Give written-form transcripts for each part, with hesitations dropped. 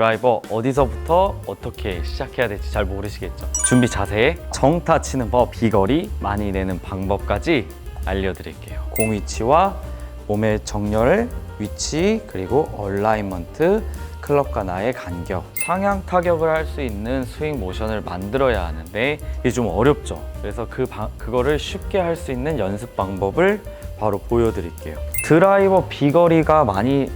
드라이버 어디서부터 어떻게 시작해야 될지 잘 모르시겠죠? 준비 자세, 정타 치는 법, 비거리 많이 내는 방법까지 알려드릴게요. 공 위치와 몸의 정렬, 위치, 그리고 얼라이먼트, 클럽과 나의 간격, 상향 타격을 할 수 있는 스윙 모션을 만들어야 하는데 이게 좀 어렵죠. 그래서 그거를 쉽게 할 수 있는 연습 방법을 바로 보여드릴게요. 드라이버 비거리가 많이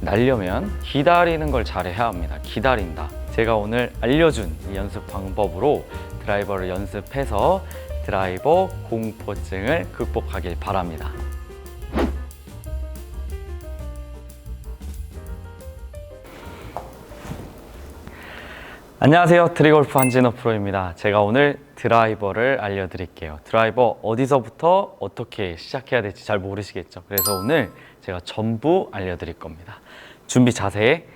날려면 기다리는 걸 잘해야 합니다. 기다린다. 제가 오늘 알려준 이 연습 방법으로 드라이버를 연습해서 드라이버 공포증을 극복하길 바랍니다. 안녕하세요. 트리골프 한진호 프로입니다. 제가 오늘 드라이버를 알려드릴게요. 드라이버 어디서부터 어떻게 시작해야 될지 잘 모르시겠죠? 그래서 오늘 제가 전부 알려드릴 겁니다. 준비 자세,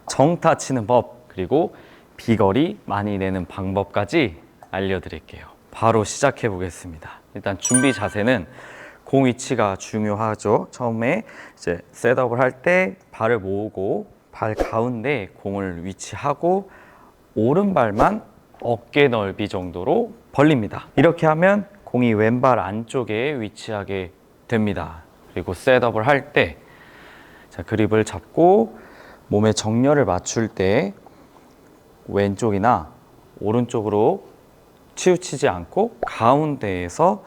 정타 치는 법, 그리고 비거리 많이 내는 방법까지 알려드릴게요. 바로 시작해 보겠습니다. 일단 준비 자세는 공 위치가 중요하죠. 처음에 이제 셋업을 할 때 발을 모으고 발 가운데 공을 위치하고 오른발만 어깨 넓이 정도로 벌립니다. 이렇게 하면 공이 왼발 안쪽에 위치하게 됩니다. 그리고 셋업을 할 때 그립을 잡고 몸의 정렬을 맞출 때 왼쪽이나 오른쪽으로 치우치지 않고 가운데에서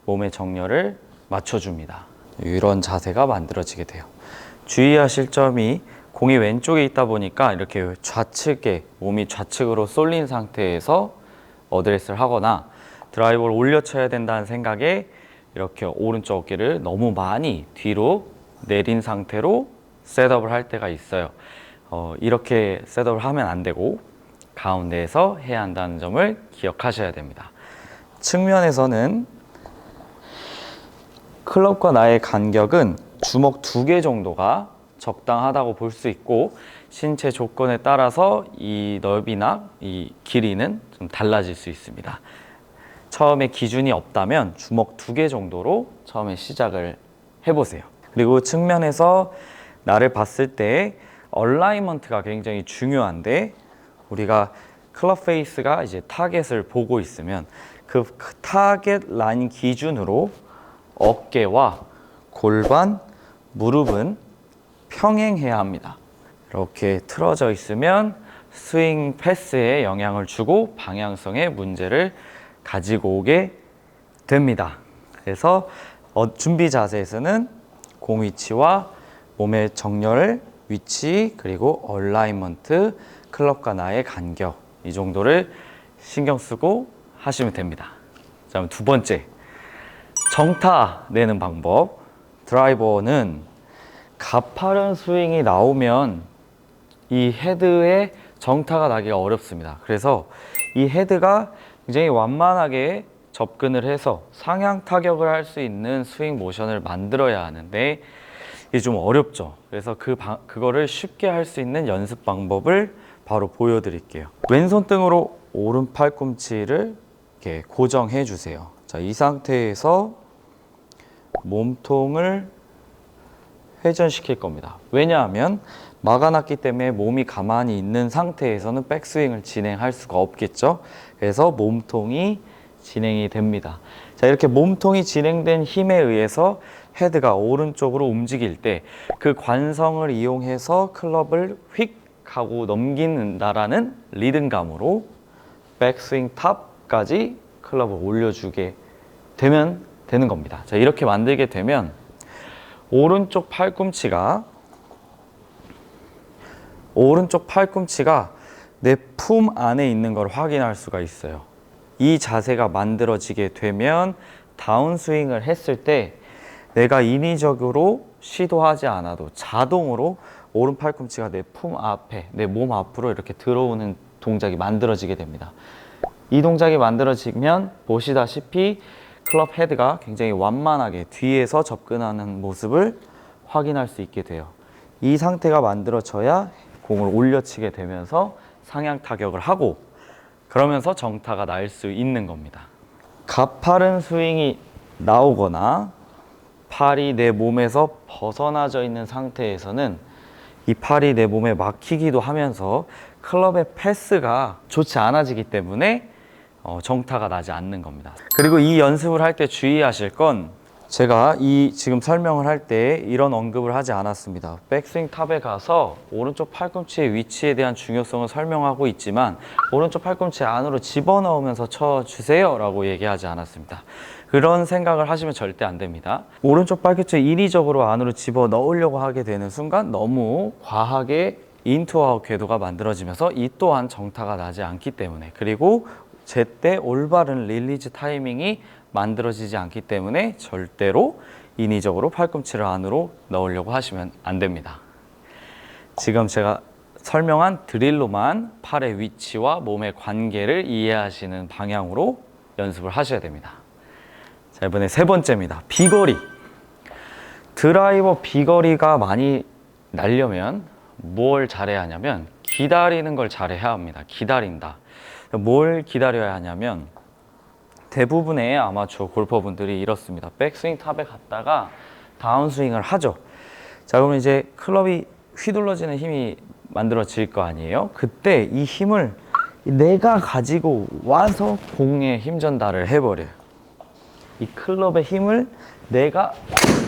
몸의 정렬을 맞춰줍니다. 이런 자세가 만들어지게 돼요. 주의하실 점이 공이 왼쪽에 있다 보니까 이렇게 좌측에 몸이 좌측으로 쏠린 상태에서 어드레스를 하거나 드라이버를 올려쳐야 된다는 생각에 이렇게 오른쪽 어깨를 너무 많이 뒤로 내린 상태로 셋업을 할 때가 있어요. 이렇게 셋업을 하면 안 되고 가운데에서 해야 한다는 점을 기억하셔야 됩니다. 측면에서는 클럽과 나의 간격은 주먹 2개 정도가 적당하다고 볼 수 있고 신체 조건에 따라서 이 넓이나 이 길이는 좀 달라질 수 있습니다. 처음에 기준이 없다면 주먹 2개 정도로 처음에 시작을 해보세요. 그리고 측면에서 나를 봤을 때 얼라이먼트가 굉장히 중요한데 우리가 클럽 페이스가 이제 타겟을 보고 있으면 그 타겟 라인 기준으로 어깨와 골반, 무릎은 평행해야 합니다. 이렇게 틀어져 있으면 스윙 패스에 영향을 주고 방향성에 문제를 가지고 오게 됩니다. 그래서 준비 자세에서는 공 위치와 몸의 정렬, 위치, 그리고 얼라이먼트, 클럽과 나의 간격 이 정도를 신경 쓰고 하시면 됩니다. 자, 그럼 두 번째, 정타 내는 방법. 드라이버는 가파른 스윙이 나오면 이 헤드에 정타가 나기가 어렵습니다. 그래서 이 헤드가 굉장히 완만하게 접근을 해서 상향 타격을 할 수 있는 스윙 모션을 만들어야 하는데 이게 좀 어렵죠. 그래서 그거를 쉽게 할 수 있는 연습 방법을 바로 보여드릴게요. 왼손등으로 오른 팔꿈치를 이렇게 고정해 주세요. 자, 이 상태에서 몸통을 회전시킬 겁니다. 왜냐하면 막아놨기 때문에 몸이 가만히 있는 상태에서는 백스윙을 진행할 수가 없겠죠. 그래서 몸통이 진행이 됩니다. 자, 이렇게 몸통이 진행된 힘에 의해서 헤드가 오른쪽으로 움직일 때 그 관성을 이용해서 클럽을 휙 하고 넘기는다라는 리듬감으로 백스윙 탑까지 클럽을 올려주게 되면 되는 겁니다. 자, 이렇게 만들게 되면 오른쪽 팔꿈치가 내 품 안에 있는 걸 확인할 수가 있어요. 이 자세가 만들어지게 되면 다운스윙을 했을 때 내가 인위적으로 시도하지 않아도 자동으로 오른 팔꿈치가 내 품 앞에, 내 몸 앞으로 이렇게 들어오는 동작이 만들어지게 됩니다. 이 동작이 만들어지면 보시다시피 클럽 헤드가 굉장히 완만하게 뒤에서 접근하는 모습을 확인할 수 있게 돼요. 이 상태가 만들어져야 공을 올려치게 되면서 상향 타격을 하고 그러면서 정타가 날 수 있는 겁니다. 가파른 스윙이 나오거나 팔이 내 몸에서 벗어나져 있는 상태에서는 이 팔이 내 몸에 막히기도 하면서 클럽의 패스가 좋지 않아지기 때문에 정타가 나지 않는 겁니다. 그리고 이 연습을 할 때 주의하실 건, 제가 지금 설명을 할 때 이런 언급을 하지 않았습니다. 백스윙 탑에 가서 오른쪽 팔꿈치의 위치에 대한 중요성을 설명하고 있지만 오른쪽 팔꿈치 안으로 집어넣으면서 쳐주세요 라고 얘기하지 않았습니다. 그런 생각을 하시면 절대 안 됩니다. 오른쪽 팔꿈치 인위적으로 안으로 집어넣으려고 하게 되는 순간 너무 과하게 인투아웃 궤도가 만들어지면서 이 또한 정타가 나지 않기 때문에, 그리고 제때 올바른 릴리즈 타이밍이 만들어지지 않기 때문에 절대로 인위적으로 팔꿈치를 안으로 넣으려고 하시면 안 됩니다. 지금 제가 설명한 드릴로만 팔의 위치와 몸의 관계를 이해하시는 방향으로 연습을 하셔야 됩니다. 자, 이번에 세 번째입니다. 비거리. 드라이버 비거리가 많이 나려면 뭘 잘해야 하냐면 기다리는 걸 잘해야 합니다. 기다린다. 뭘 기다려야 하냐면 대부분의 아마추어 골퍼분들이 이렇습니다. 백스윙 탑에 갔다가 다운스윙을 하죠. 자, 그러면 이제 클럽이 휘둘러지는 힘이 만들어질 거 아니에요? 그때 이 힘을 내가 가지고 와서 공에 힘 전달을 해버려요. 이 클럽의 힘을 내가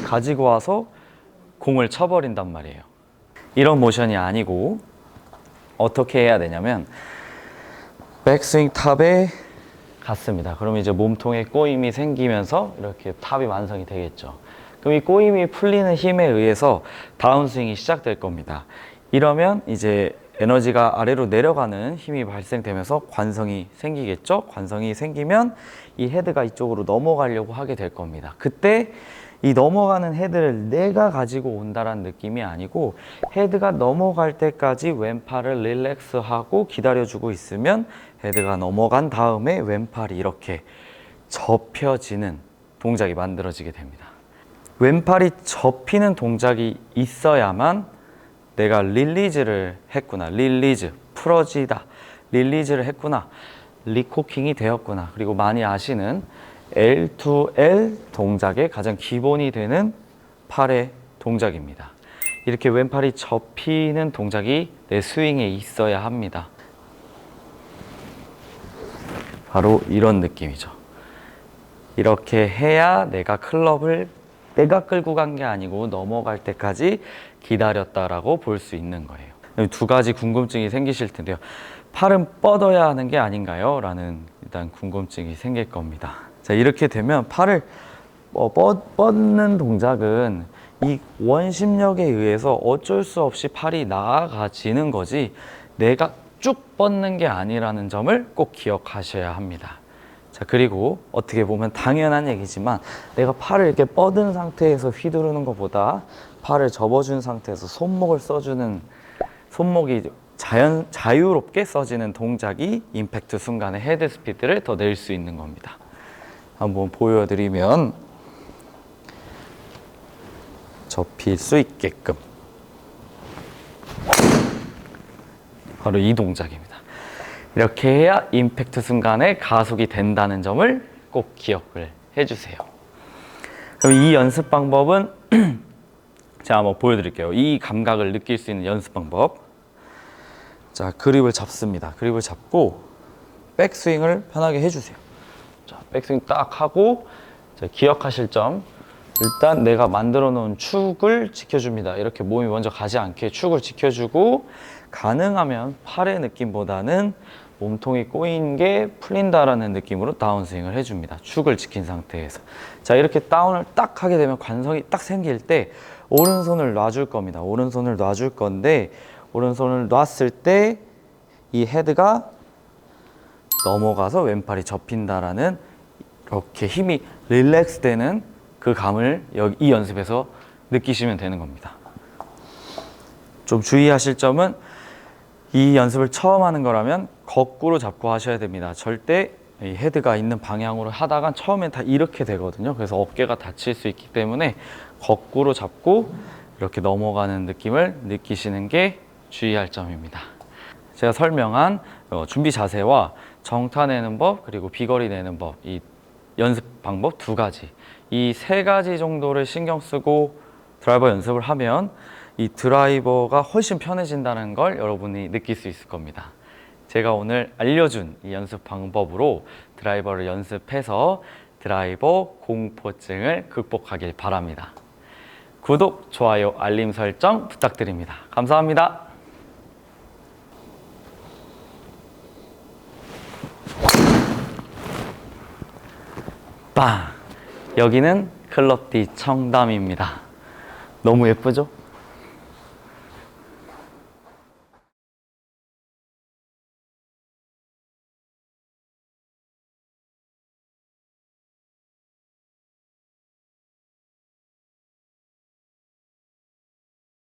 가지고 와서 공을 쳐버린단 말이에요. 이런 모션이 아니고 어떻게 해야 되냐면, 백스윙 탑에 갔습니다. 그러면 이제 몸통에 꼬임이 생기면서 이렇게 탑이 완성이 되겠죠. 그럼 이 꼬임이 풀리는 힘에 의해서 다운스윙이 시작될 겁니다. 이러면 이제 에너지가 아래로 내려가는 힘이 발생되면서 관성이 생기겠죠. 관성이 생기면 이 헤드가 이쪽으로 넘어가려고 하게 될 겁니다. 그때 이 넘어가는 헤드를 내가 가지고 온다는 느낌이 아니고, 헤드가 넘어갈 때까지 왼팔을 릴렉스하고 기다려주고 있으면 헤드가 넘어간 다음에 왼팔이 이렇게 접혀지는 동작이 만들어지게 됩니다. 왼팔이 접히는 동작이 있어야만 내가 릴리즈를 했구나, 릴리즈, 풀어지다, 릴리즈를 했구나, 리코킹이 되었구나, 그리고 많이 아시는 L2L 동작의 가장 기본이 되는 팔의 동작입니다. 이렇게 왼팔이 접히는 동작이 내 스윙에 있어야 합니다. 바로 이런 느낌이죠. 이렇게 해야 내가 클럽을 내가 끌고 간 게 아니고 넘어갈 때까지 기다렸다라고 볼 수 있는 거예요. 두 가지 궁금증이 생기실 텐데요. 팔은 뻗어야 하는 게 아닌가요? 라는 일단 궁금증이 생길 겁니다. 자, 이렇게 되면 팔을 뻗는 동작은 이 원심력에 의해서 어쩔 수 없이 팔이 나아가지는 거지 내가 쭉 뻗는 게 아니라는 점을 꼭 기억하셔야 합니다. 자, 그리고 어떻게 보면 당연한 얘기지만 내가 팔을 이렇게 뻗은 상태에서 휘두르는 것보다 팔을 접어준 상태에서 손목을 써주는, 손목이 자유롭게 써지는 동작이 임팩트 순간의 헤드 스피드를 더 낼 수 있는 겁니다. 한번 보여드리면 접힐 수 있게끔, 바로 이 동작입니다. 이렇게 해야 임팩트 순간에 가속이 된다는 점을 꼭 기억을 해주세요. 그럼 이 연습 방법은 제가 한번 보여드릴게요. 이 감각을 느낄 수 있는 연습 방법. 자, 그립을 잡습니다. 그립을 잡고 백스윙을 편하게 해주세요. 자, 백스윙 딱 하고, 자, 기억하실 점, 일단 내가 만들어 놓은 축을 지켜줍니다. 이렇게 몸이 먼저 가지 않게 축을 지켜주고, 가능하면 팔의 느낌보다는 몸통이 꼬인 게 풀린다라는 느낌으로 다운스윙을 해줍니다. 축을 지킨 상태에서. 자, 이렇게 다운을 딱 하게 되면 관성이 딱 생길 때 오른손을 놔줄 겁니다. 오른손을 놔줄 건데, 오른손을 놨을 때 이 헤드가 넘어가서 왼팔이 접힌다라는, 이렇게 힘이 릴렉스 되는 그 감을 이 연습에서 느끼시면 되는 겁니다. 좀 주의하실 점은, 이 연습을 처음 하는 거라면 거꾸로 잡고 하셔야 됩니다. 절대 이 헤드가 있는 방향으로 하다가 처음엔 다 이렇게 되거든요. 그래서 어깨가 다칠 수 있기 때문에 거꾸로 잡고 이렇게 넘어가는 느낌을 느끼시는 게 주의할 점입니다. 제가 설명한 준비 자세와 정타 내는 법, 그리고 비거리 내는 법, 이 연습 방법 두 가지, 이 세 가지 정도를 신경 쓰고 드라이버 연습을 하면 이 드라이버가 훨씬 편해진다는 걸 여러분이 느낄 수 있을 겁니다. 제가 오늘 알려준 이 연습 방법으로 드라이버를 연습해서 드라이버 공포증을 극복하길 바랍니다. 구독, 좋아요, 알림 설정 부탁드립니다. 감사합니다. 빵! 여기는 클럽 D 청담입니다. 너무 예쁘죠?